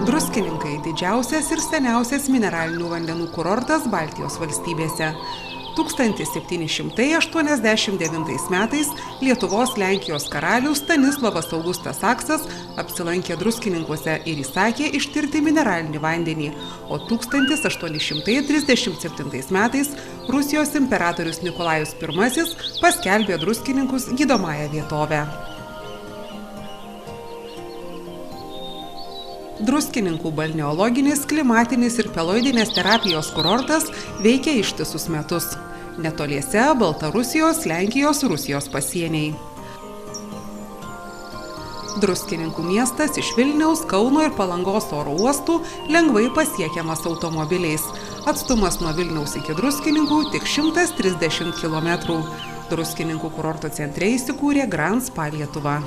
Druskininkai – didžiausias ir seniausias mineralinių vandenų kurortas Baltijos valstybėse. 1789 metais Lietuvos Lenkijos karalius Stanislovas Augustas Saksas apsilankė Druskininkuose ir įsakė ištirti mineralinį vandenį, o 1837 metais Rusijos imperatorius Nikolajus I paskelbė Druskininkus gydomąją vietovę. Druskininkų balneologinis, klimatinis ir peloidinės terapijos kurortas veikia ištisus metus. Netoliese Baltarusijos, Lenkijos, Rusijos pasieniai. Druskininkų miestas iš Vilniaus, Kauno ir Palangos oro uostų lengvai pasiekiamas automobiliais. Atstumas nuo Vilniaus iki Druskininkų tik 130 km. Druskininkų kurorto centre įsikūrė Grand Spa Lietuva.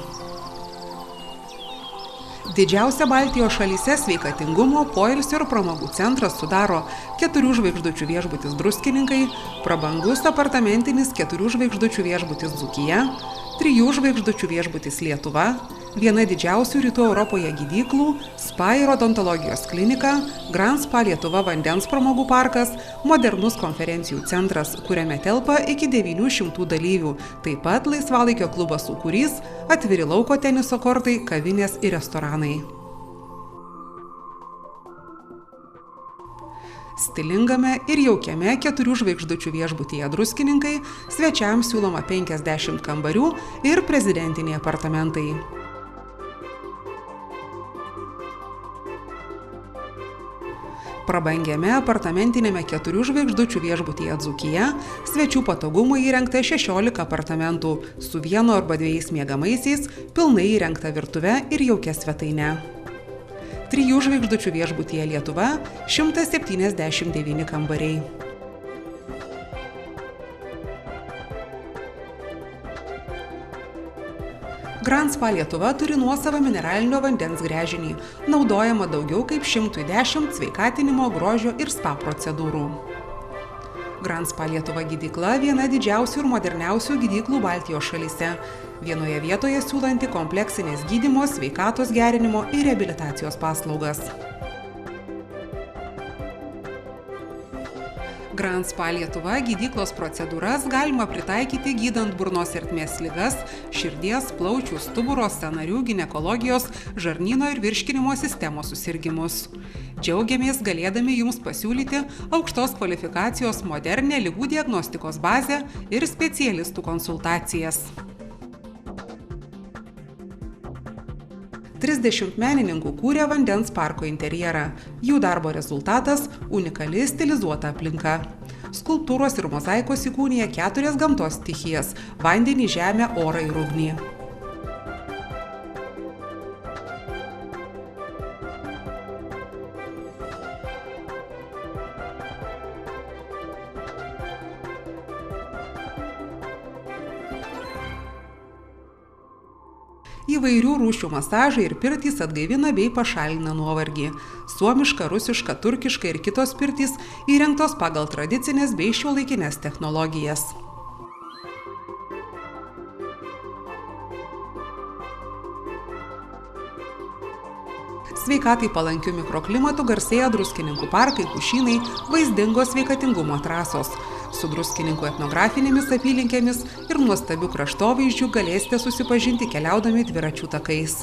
Didžiausia Baltijos šalyse sveikatingumo, poilsio ir pramogų centras sudaro 4 žvaigždučių viešbutis Druskininkai, prabangus apartamentinis 4 žvaigždučių viešbutis Dzūkija, 3 žvaigždučių viešbutis Lietuva, viena didžiausių Rytų Europoje gydyklų, spa ir odontologijos klinika, Grand Spa Lietuva vandens pramogų parkas, modernus konferencijų centras, kuriame telpa iki 900 dalyvių, taip pat laisvalaikio klubas Sūkurys, atviri lauko teniso kortai, kavinės ir restoranai. Stilingame ir jaukiame 4 žvaigždučių viešbutyje Druskininkai svečiams siūloma 50 kambarių ir prezidentiniai apartamentai. Prabangiame apartamentinėme 4 žvaigždučių viešbutyje Dzūkija svečių patogumui įrengta 16 apartamentų su 1 arba 2 miegamaisiais, pilnai įrengta virtuve ir jaukia svetaine. 3 žvaigždučių viešbutyje Lietuva 179 kambariai. Grand Spa Lietuva turi nuosavą mineralinio vandens gręžinį, naudojama daugiau kaip 110 sveikatinimo, grožio ir spa procedūrų. Grand Spa Lietuva gydykla viena didžiausių ir moderniausių gydyklų Baltijos šalyse, vienoje vietoje siūlanti kompleksinės gydymo, sveikatos gerinimo ir reabilitacijos paslaugas. Grand Spa Lietuva gydyklos procedūras galima pritaikyti gydant burnos ertmės ligas, širdies, plaučių, stuburo, sąnarių, ginekologijos, žarnyno ir virškinimo sistemos susirgimus. Džiaugiamės galėdami jums pasiūlyti aukštos kvalifikacijos modernę ligų diagnostikos bazę ir specialistų konsultacijas. 30 menininkų kūrė vandens parko interjerą. Jų darbo rezultatas – unikali stilizuota aplinka. Skulptūros ir mozaikos įkūnija 4 gamtos stichijas – vandenį, žemę, orą ir ugnį. Įvairių rūšių masažai ir pirtys atgaivina bei pašalina nuovargį. Suomiška, rusiška, turkiška ir kitos pirtys įrengtos pagal tradicinės bei šiuolaikines technologijas. Sveikatai palankių mikroklimatų garsėja Druskininkų parkai, pušynai, vaizdingos sveikatingumo trasos. Su Druskininkų etnografinėmis apylinkėmis ir nuostabių kraštovaizdžių galėsite susipažinti keliaudami dviračių takais.